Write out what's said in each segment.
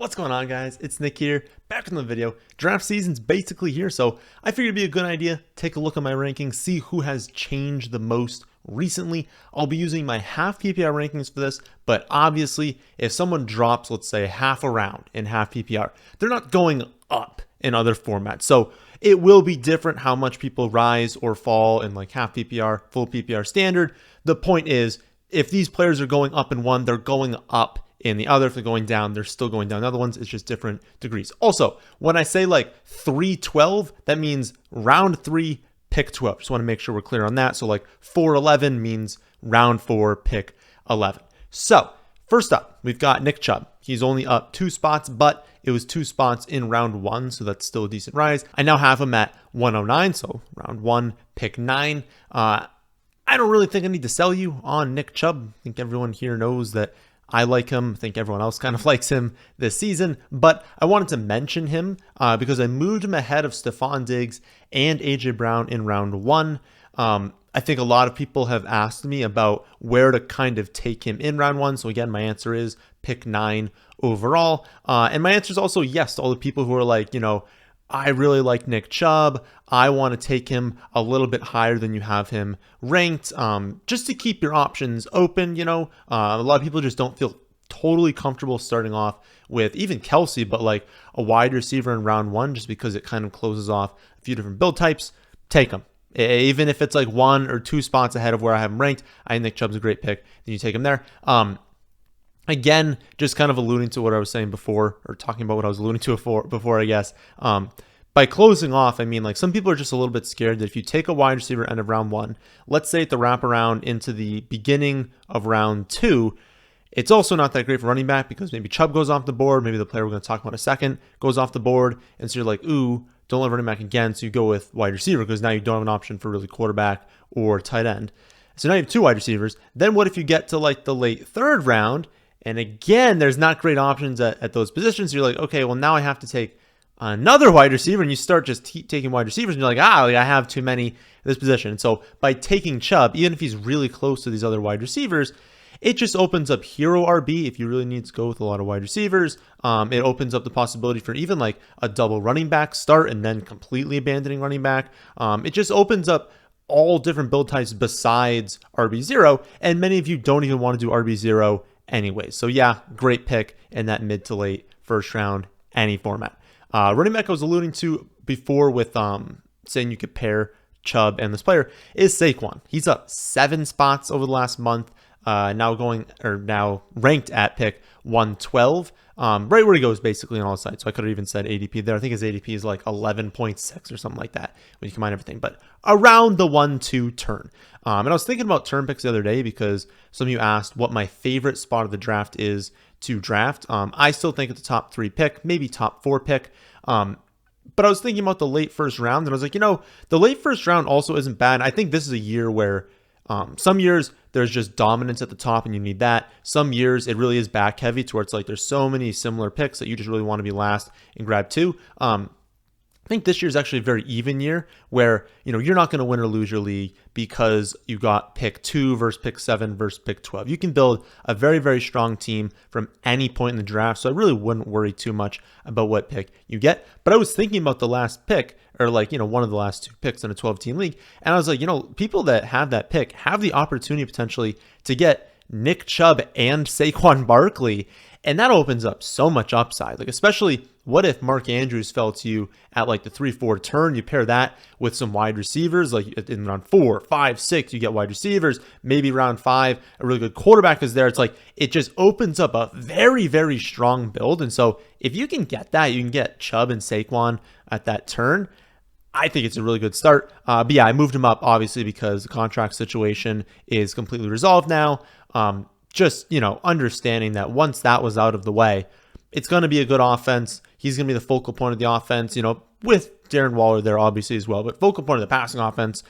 What's going on, guys? It's Nick here, back in the video. Draft season's basically here, so I figured it'd be a good idea. Take a look at my rankings, see who has changed the most recently. I'll be using my half PPR rankings for this, but obviously, if someone drops, let's say, half a round in half PPR, they're not going up in other formats. So it will be different how much people rise or fall in like half PPR, full PPR standard. The point is, if these players are going up in one, they're going up in the other. If they're going down, they're still going down in other ones. It's just different degrees. Also, when I say like 312, that means round 3, pick 12. Just want to make sure we're clear on that. So like 411 means round 4, pick 11. So first up, we've got Nick Chubb. He's only up 2 spots, but it was 2 spots in round 1, so that's still a decent rise. I now have him at 109, so round 1, pick 9. I don't really think I need to sell you on Nick Chubb. I think everyone here knows that I like him. I think everyone else kind of likes him this season, but I wanted to mention him because I moved him ahead of Stephon Diggs and AJ Brown in round 1. I think a lot of people have asked me about where to kind of take him in round 1. So again, my answer is pick 9 overall. And my answer is also yes to all the people who are like, I really like Nick Chubb. I want to take him a little bit higher than you have him ranked, just to keep your options open. A lot of people just don't feel totally comfortable starting off with even Kelsey, but like a wide receiver in round 1, just because it kind of closes off a few different build types. Take him. Even if it's like 1 or 2 spots ahead of where I have him ranked, I think Nick Chubb's a great pick. Then you take him there. Again, just kind of alluding to what I was saying before, or talking about what I was alluding to before, I guess. By closing off, I mean, like, some people are just a little bit scared that if you take a wide receiver end of round 1, let's say at the wraparound into the beginning of round 2, it's also not that great for running back because maybe Chubb goes off the board, maybe the player we're going to talk about in a second goes off the board, and so you're like, ooh, don't let running back again, so you go with wide receiver because now you don't have an option for really quarterback or tight end. So now you have 2 wide receivers. Then what if you get to like the late 3rd round, and again, there's not great options at those positions. So you're like, okay, well, now I have to take another wide receiver, and you start just taking wide receivers, and you're like, I have too many in this position. And so by taking Chubb, even if he's really close to these other wide receivers, it just opens up hero RB if you really need to go with a lot of wide receivers. It opens up the possibility for even like a double running back start and then completely abandoning running back. It just opens up all different build types besides RB0, and many of you don't even want to do RB0 anyway. So yeah, great pick in that mid to late first round, any format. Running back I was alluding to before with saying you could pair Chubb and this player is Saquon. He's up 7 spots over the last month. Now ranked at pick 112, right where he goes basically on all sides. So I could have even said ADP there. I think his ADP is like 11.6 or something like that when you combine everything, but around the 1-2 turn. And I was thinking about turn picks the other day because some of you asked what my favorite spot of the draft is to draft. I still think it's a top 3 pick, maybe top 4 pick. But I was thinking about the late first round, and I was like, the late first round also isn't bad. I think this is a year where some years there's just dominance at the top and you need that. Some years it really is back heavy to where it's like there's so many similar picks that you just really want to be last and grab 2. I think this year is actually a very even year where, you're not going to win or lose your league because you got pick 2 versus pick 7 versus pick 12. You can build a very, very strong team from any point in the draft. So I really wouldn't worry too much about what pick you get. But I was thinking about the last pick, or like, one of the last 2 picks in a 12-team league. And I was like, people that have that pick have the opportunity potentially to get Nick Chubb and Saquon Barkley. And that opens up so much upside. Like, especially what if Mark Andrews fell to you at like the 3-4 turn? You pair that with some wide receivers, like in round 4, 5, 6, you get wide receivers. Maybe round 5, a really good quarterback is there. It's like, it just opens up a very, very strong build. And so if you can get that, you can get Chubb and Saquon at that turn. I think it's a really good start. But yeah, I moved him up obviously because the contract situation is completely resolved now. Just, understanding that once that was out of the way, it's going to be a good offense. He's going to be the focal point of the offense, with Darren Waller there obviously as well, but focal point of the passing offense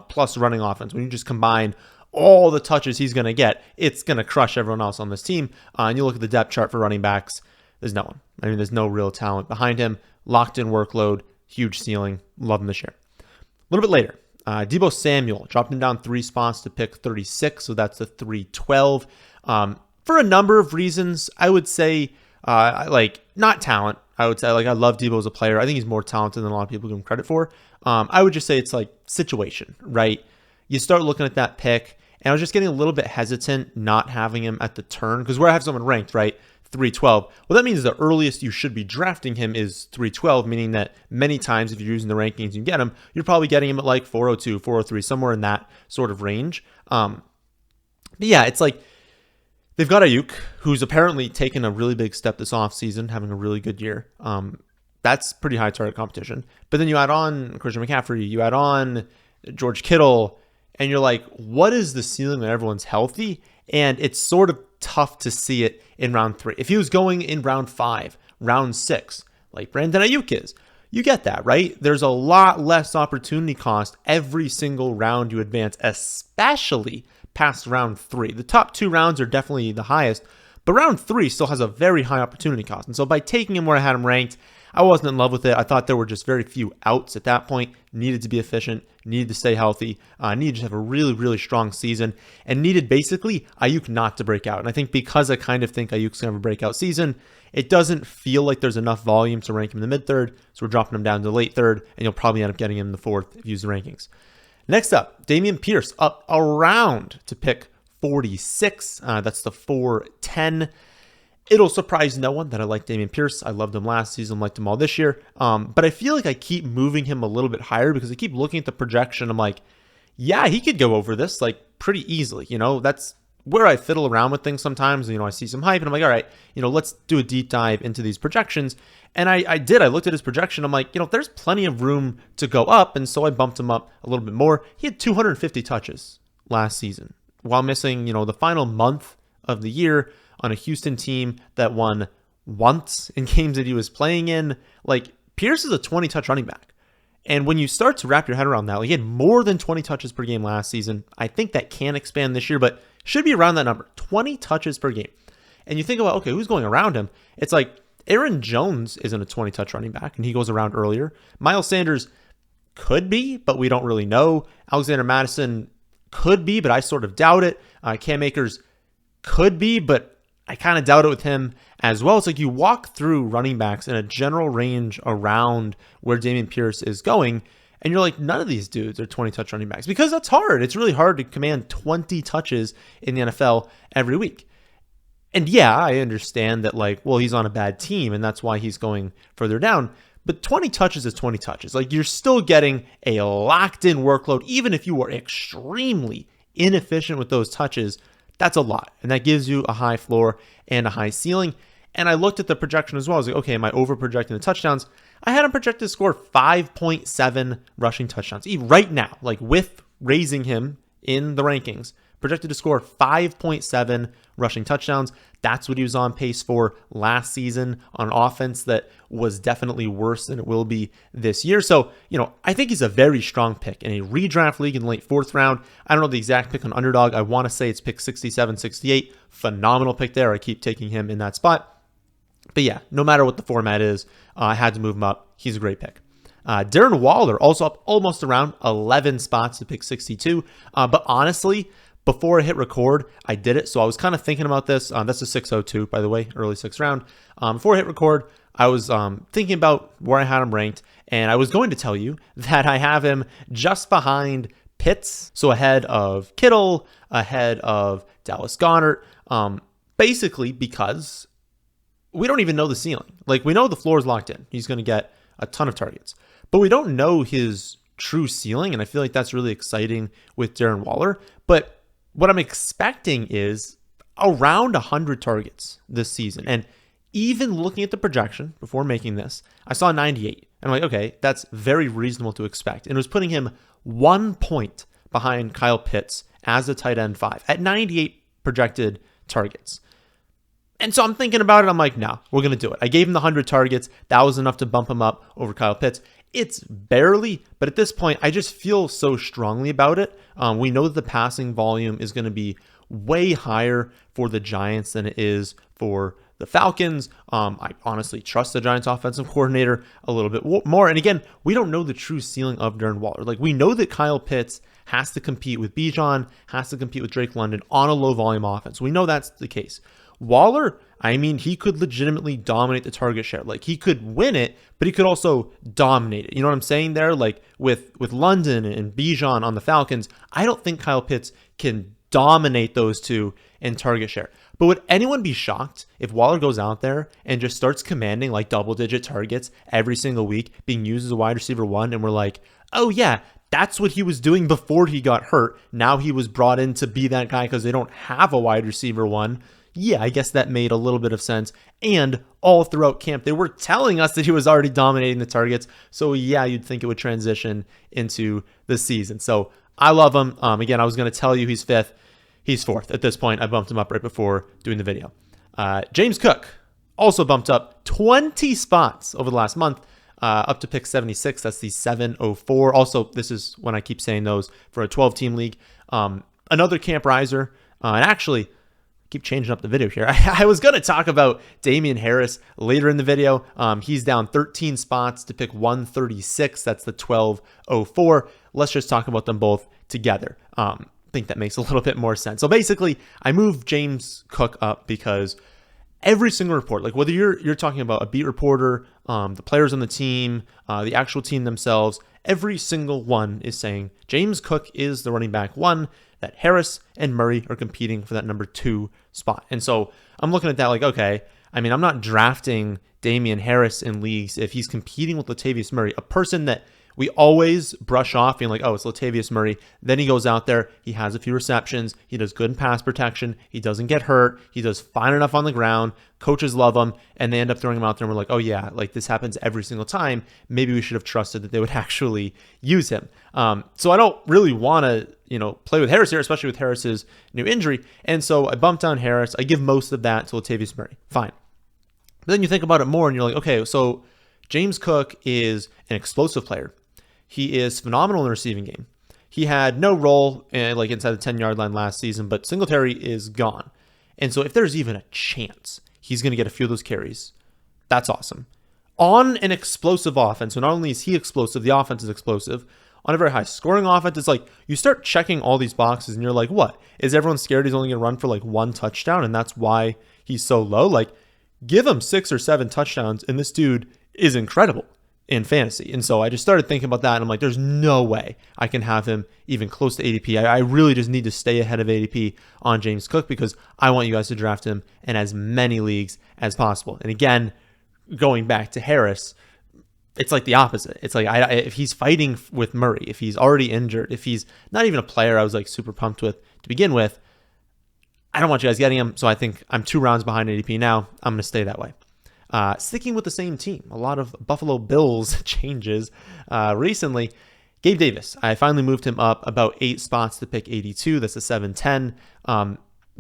plus running offense. When you just combine all the touches he's going to get, it's going to crush everyone else on this team. And you look at the depth chart for running backs, there's no one. I mean, there's no real talent behind him. Locked in workload, huge ceiling. Love him this year. A little bit later, Deebo Samuel dropped him down 3 spots to pick 36, so that's the 312. For a number of reasons, I would say Like, not talent, I would say. Like, I love Deebo as a player. I think he's more talented than a lot of people give him credit for. I would just say it's like situation, right? You start looking at that pick, and I was just getting a little bit hesitant not having him at the turn, because where I have someone ranked, right, 312. Well, that means the earliest you should be drafting him is 312, meaning that many times if you're using the rankings and you get him, you're probably getting him at like 402, 403, somewhere in that sort of range. But yeah, it's like they've got Ayuk, who's apparently taken a really big step this offseason, having a really good year. That's pretty high target competition. But then you add on Christian McCaffrey, you add on George Kittle, and you're like, what is the ceiling when everyone's healthy? And it's sort of tough to see it in round 3. If he was going in round 5, round 6, like Brandon Ayuk is, you get that, right? There's a lot less opportunity cost every single round you advance, especially past round 3. The top 2 rounds are definitely the highest, but round 3 still has a very high opportunity cost. And so by taking him where I had him ranked, I wasn't in love with it. I thought there were just very few outs at that point. Needed to be efficient, needed to stay healthy, needed to have a really, really strong season, and needed basically Ayuk not to break out. And I think because I kind of think Ayuk's going to have a breakout season, it doesn't feel like there's enough volume to rank him in the mid-third, so we're dropping him down to the late third, and you'll probably end up getting him in the 4th if you use the rankings. Next up, Dameon Pierce up around to pick 46. That's the 410. It'll surprise no one that I like Dameon Pierce. I loved him last season, liked him all this year. But I feel like I keep moving him a little bit higher because I keep looking at the projection. I'm like, yeah, he could go over this like pretty easily. That's where I fiddle around with things sometimes. I see some hype and I'm like, all right, let's do a deep dive into these projections. And I did. I looked at his projection. I'm like, there's plenty of room to go up. And so I bumped him up a little bit more. He had 250 touches last season while missing, the final month of the year on a Houston team that won once in games that he was playing in. Like, Pierce is a 20-touch running back. And when you start to wrap your head around that, like, he had more than 20 touches per game last season. I think that can expand this year, but should be around that number, 20 touches per game. And you think about, okay, who's going around him? It's like Aaron Jones isn't a 20-touch running back, and he goes around earlier. Miles Sanders could be, but we don't really know. Alexander Mattison could be, but I sort of doubt it. Cam Akers could be, but I kind of doubt it with him as well. It's like you walk through running backs in a general range around where Dameon Pierce is going, and you're like, none of these dudes are 20-touch running backs, because that's hard. It's really hard to command 20 touches in the NFL every week. And yeah, I understand that, like, well, he's on a bad team, and that's why he's going further down. But 20 touches is 20 touches. Like, you're still getting a locked-in workload, even if you were extremely inefficient with those touches. That's a lot, and that gives you a high floor and a high ceiling. And I looked at the projection as well. I was like, okay, am I over-projecting the touchdowns? I had him projected to score 5.7 rushing touchdowns. Right now, like with raising him in the rankings, projected to score 5.7 rushing touchdowns. That's what he was on pace for last season on offense that was definitely worse than it will be this year. So, I think he's a very strong pick in a redraft league in the late 4th round. I don't know the exact pick on Underdog. I want to say it's pick 67, 68. Phenomenal pick there. I keep taking him in that spot. But yeah, no matter what the format is, I had to move him up. He's a great pick. Darren Waller also up almost around 11 spots to pick 62. But honestly, before I hit record, I did it. So I was kind of thinking about this. That's a 602, by the way, early 6th round. Before I hit record, I was thinking about where I had him ranked. And I was going to tell you that I have him just behind Pitts. So ahead of Kittle, ahead of Dallas Goedert. Basically because we don't even know the ceiling. Like, we know the floor is locked in. He's going to get a ton of targets. But we don't know his true ceiling. And I feel like that's really exciting with Darren Waller. But what I'm expecting is around 100 targets this season. And even looking at the projection before making this, I saw 98. And I'm like, okay, that's very reasonable to expect. And it was putting him 1 point behind Kyle Pitts as a tight end 5 at 98 projected targets. And so I'm thinking about it. I'm like, no, we're going to do it. I gave him the 100 targets. That was enough to bump him up over Kyle Pitts. It's barely, but at this point, I just feel so strongly about it. We know that the passing volume is going to be way higher for the Giants than it is for the Falcons. I honestly trust the Giants offensive coordinator a little bit more. And again, we don't know the true ceiling of Darren Waller. Like, we know that Kyle Pitts has to compete with Bijan, has to compete with Drake London on a low volume offense. We know that's the case. Waller, I mean, he could legitimately dominate the target share. Like, he could win it, but he could also dominate it. You know what I'm saying there? Like, with London and Bijan on the Falcons, I don't think Kyle Pitts can dominate those two in target share. But would anyone be shocked if Waller goes out there and just starts commanding like double-digit targets every single week, being used as a wide receiver one, and we're like, oh yeah, that's what he was doing before he got hurt. Now he was brought in to be that guy because they don't have a wide receiver one. Yeah, I guess that made a little bit of sense. And all throughout camp, they were telling us that he was already dominating the targets. So yeah, you'd think it would transition into the season. So I love him. Again, I was going to tell you he's fifth. He's fourth at this point. I bumped him up right before doing the video. James Cook also bumped up 20 spots over the last month, up to pick 76. That's the 704. Also, this is when I keep saying those for a 12-team league. Another camp riser. And actually, keep changing up the video here. I was going to talk about Dameon Harris later in the video. He's down 13 spots to pick 136. That's the 1204. Let's just talk about them both together. I think that makes a little bit more sense. So basically, I moved James Cook up because every single report, like whether you're talking about a beat reporter, the players on the team, the actual team themselves, every single one is saying James Cook is the running back one, that Harris and Murray are competing for that number 2 spot. And so I'm looking at that like, okay, I mean, I'm not drafting Dameon Harris in leagues if he's competing with Latavius Murray, a person that we always brush off being like, oh, it's Latavius Murray. Then he goes out there, he has a few receptions, he does good in pass protection, he doesn't get hurt, he does fine enough on the ground, coaches love him, and they end up throwing him out there and we're like, oh yeah, like this happens every single time. Maybe we should have trusted that they would actually use him. So I don't really want to, play with Harris here, especially with Harris's new injury. And so I bumped down Harris. I give most of that to Latavius Murray. Fine. But then you think about it more and you're like, okay, so James Cook is an explosive player. He is phenomenal in the receiving game. He had no role like inside the 10-yard line last season, but Singletary is gone. And so if there's even a chance he's going to get a few of those carries, that's awesome. On an explosive offense, so not only is he explosive, the offense is explosive. On a very high scoring offense, it's like you start checking all these boxes and you're like, what? Is everyone scared he's only going to run for like 1 touchdown and that's why he's so low? Like, give him 6 or 7 touchdowns and this dude is incredible in fantasy. And so I just started thinking about that and I'm like, there's no way I can have him even close to ADP. I really just need to stay ahead of ADP on James Cook because I want you guys to draft him in as many leagues as possible. And again, going back to Harris, it's like the opposite. It's like if he's fighting with Murray, if he's already injured, if he's not even a player I was like super pumped with to begin with, I don't want you guys getting him. So I think I'm 2 rounds behind ADP now. I'm going to stay that way. Sticking with the same team, a lot of Buffalo Bills changes recently. Gabe Davis, I finally moved him up about 8 spots to pick 82. That's a 710.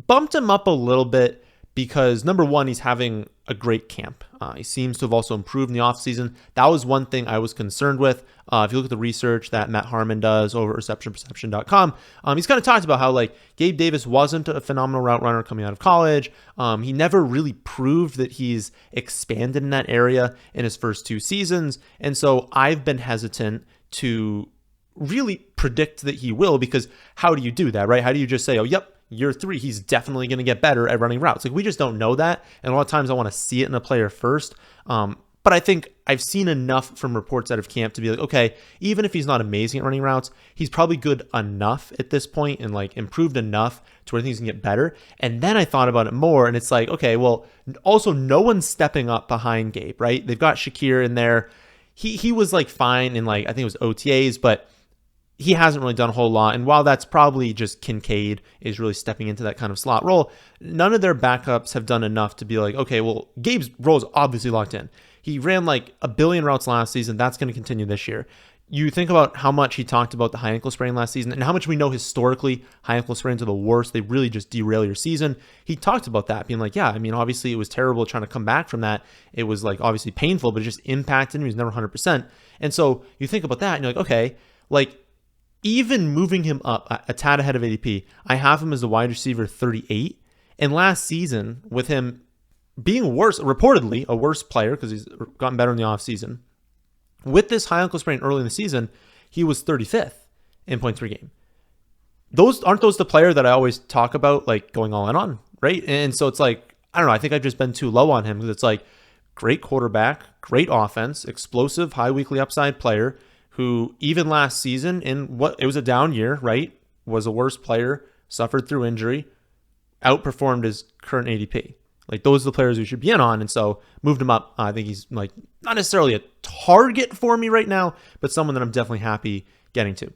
Bumped him up a little bit because number one, he's having a great camp. He seems to have also improved in the offseason. That was one thing I was concerned with. If you look at the research that Matt Harmon does over at receptionperception.com, he's kind of talked about how like Gabe Davis wasn't a phenomenal route runner coming out of college. He never really proved that he's expanded in that area in his first 2 seasons. And so I've been hesitant to really predict that he will, because how do you do that, right? How do you just say, oh, yep, year 3, he's definitely going to get better at running routes? Like, we just don't know that. And a lot of times I want to see it in a player first. But I think I've seen enough from reports out of camp to be like, okay, even if he's not amazing at running routes, he's probably good enough at this point and like improved enough to where things can get better. And then I thought about it more and it's like, okay, well, also no one's stepping up behind Gabe, right? They've got Shakir in there. He was like fine in like, I think it was OTAs, but he hasn't really done a whole lot. And while that's probably just Kincaid is really stepping into that kind of slot role, none of their backups have done enough to be like, okay, well, Gabe's role is obviously locked in. He ran like 1 billion routes last season. That's going to continue this year. You think about how much he talked about the high ankle sprain last season and how much we know historically high ankle sprains are the worst. They really just derail your season. He talked about that being like, yeah, I mean, obviously it was terrible trying to come back from that. It was like obviously painful, but it just impacted him. He was never 100%. And so you think about that and you're like, okay, like even moving him up a tad ahead of ADP, I have him as the wide receiver 38. And last season with him being worse, reportedly a worse player because he's gotten better in the offseason, with this high ankle sprain early in the season, he was 35th in points per game. Those aren't those the player that I always talk about, like going all in on, right? And so it's like, I don't know. I think I've just been too low on him because it's like great quarterback, great offense, explosive, high weekly upside player who even last season it was a down year, right? Was a worse player, suffered through injury, outperformed his current ADP. Like those are the players we should be in on. And so moved him up. I think he's like not necessarily a target for me right now, but someone that I'm definitely happy getting to.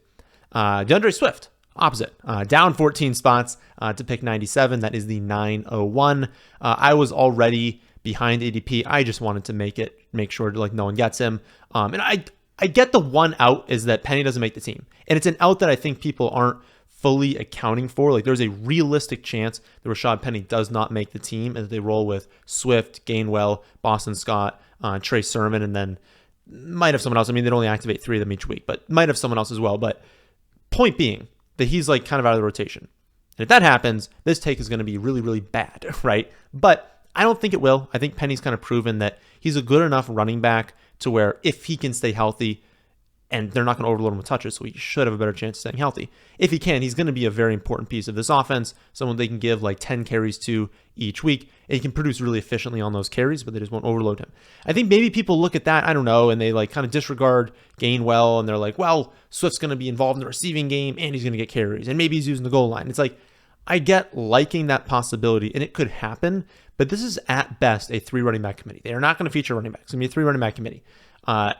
DeAndre Swift, opposite, down 14 spots to pick 97. That is the 901. I was already behind ADP. I just wanted to make sure like no one gets him. And I get the one out is that Penny doesn't make the team. And it's an out that I think people aren't fully accounting for. Like there's a realistic chance that Rashad Penny does not make the team and that they roll with Swift, Gainwell, Boston Scott, Trey Sermon, and then might have someone else. I mean, they'd only activate 3 of them each week, but might have someone else as well. But point being that he's like kind of out of the rotation. And if that happens, this take is going to be really, really bad, right? But I don't think it will. I think Penny's kind of proven that he's a good enough running back to where if he can stay healthy, and they're not going to overload him with touches, so he should have a better chance of staying healthy. If he can, he's going to be a very important piece of this offense, someone they can give like 10 carries to each week, and he can produce really efficiently on those carries, but they just won't overload him. I think maybe people look at that, I don't know, and they like kind of disregard Gainwell, and they're like, well, Swift's going to be involved in the receiving game, and he's going to get carries, and maybe he's using the goal line. It's like, I get liking that possibility, and it could happen, but this is at best a 3 running back committee. They are not going to feature running backs. It's going to be a 3 running back committee.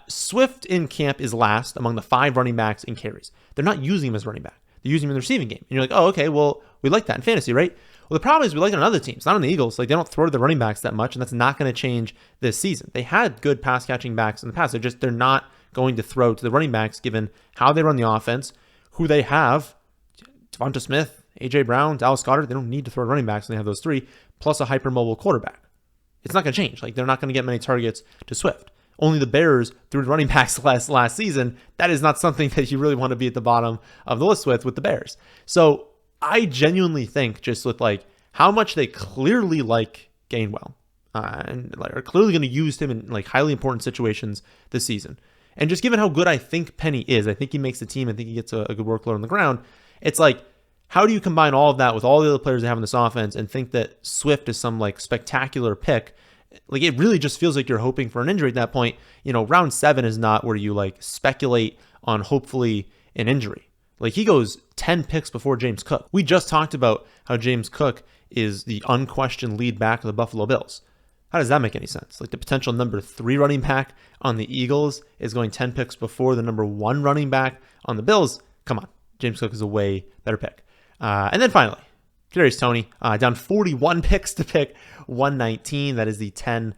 Swift in camp is last among the 5 running backs in carries. They're not using him as running back. They're using him in the receiving game. And you're like, oh, okay, well, we like that in fantasy, right? Well, the problem is we like it on other teams, not on the Eagles. Like they don't throw to the running backs that much, and that's not going to change this season. They had good pass catching backs in the past. They're not going to throw to the running backs given how they run the offense, who they have, Devonta Smith, A.J. Brown, Dallas Goedert. They don't need to throw running backs when they have those 3, plus a hypermobile quarterback. It's not going to change. Like they're not going to get many targets to Swift. Only the Bears threw to running backs last season. That is not something that you really want to be at the bottom of the list with the Bears. So I genuinely think just with like how much they clearly like Gainwell and are clearly going to use him in like highly important situations this season. And just given how good I think Penny is, I think he makes the team. I think he gets a good workload on the ground. It's like, how do you combine all of that with all the other players they have in this offense and think that Swift is some like spectacular pick? Like it really just feels like you're hoping for an injury at that point. You know, round 7 is not where you like speculate on hopefully an injury. Like he goes 10 picks before James Cook. We just talked about how James Cook is the unquestioned lead back of the Buffalo Bills. How does that make any sense? Like the potential number 3 running back on the Eagles is going 10 picks before the number 1 running back on the Bills. Come on, James Cook is a way better pick. And then finally, Kadarius Toney, down 41 picks to pick 119. That is the 10-11.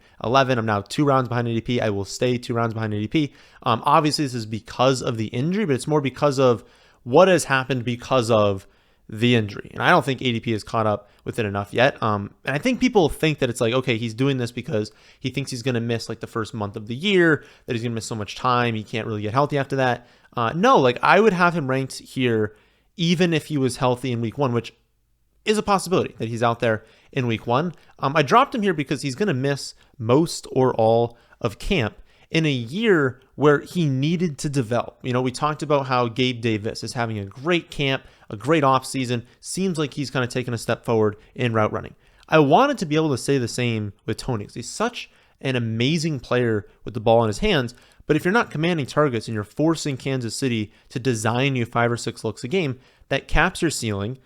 I'm now 2 rounds behind ADP. I will stay 2 rounds behind ADP. Obviously, this is because of the injury, but it's more because of what has happened because of the injury. And I don't think ADP has caught up with it enough yet. And I think people think that it's like, okay, he's doing this because he thinks he's going to miss like the first month of the year, that he's going to miss so much time. He can't really get healthy after that. No, like I would have him ranked here even if he was healthy in week 1, which is a possibility that he's out there in week 1. I dropped him here because he's going to miss most or all of camp in a year where he needed to develop. You know, we talked about how Gabe Davis is having a great camp, a great offseason. Seems like he's kind of taken a step forward in route running. I wanted to be able to say the same with Toney because he's such an amazing player with the ball in his hands. But if you're not commanding targets and you're forcing Kansas City to design you 5 or 6 looks a game, that caps your ceiling.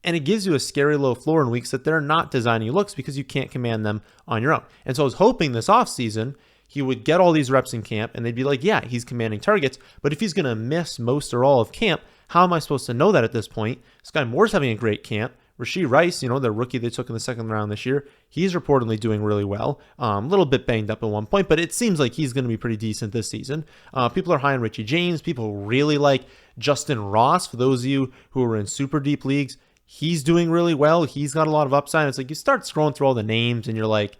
And it gives you a scary low floor in weeks that they're not designing you looks because you can't command them on your own. And so I was hoping this offseason he would get all these reps in camp and they'd be like, yeah, he's commanding targets. But if he's going to miss most or all of camp, how am I supposed to know that at this point? Sky Moore's having a great camp. Rashee Rice, you know, the rookie they took in the 2nd round this year, he's reportedly doing really well. A little bit banged up at one point, but it seems like he's going to be pretty decent this season. People are high on Richie James. People really like Justin Ross. For those of you who are in super deep leagues, he's doing really well. He's got a lot of upside. It's like you start scrolling through all the names and you're like,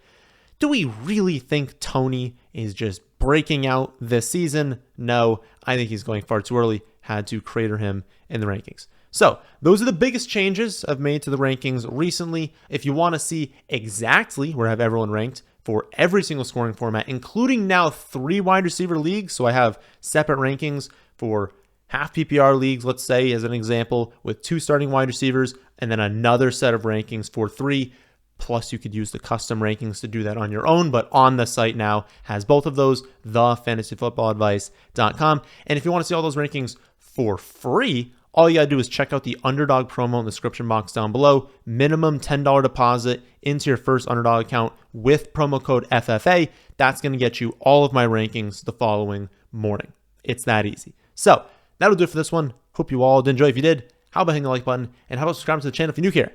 do we really think Toney is just breaking out this season? No, I think he's going far too early. Had to crater him in the rankings. So those are the biggest changes I've made to the rankings recently. If you want to see exactly where I have everyone ranked for every single scoring format, including now 3 wide receiver leagues. So I have separate rankings for half PPR leagues, let's say, as an example, with 2 starting wide receivers, and then another set of rankings for 3 Plus, you could use the custom rankings to do that on your own, but on the site now has both of those, thefantasyfootballadvice.com. And if you want to see all those rankings for free, all you got to do is check out the Underdog promo in the description box down below. Minimum $10 deposit into your first Underdog account with promo code FFA. That's going to get you all of my rankings the following morning. It's that easy. So that'll do it for this one. Hope you all did enjoy. If you did, how about hitting the like button, and how about subscribing to the channel if you're new here?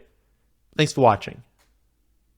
Thanks for watching.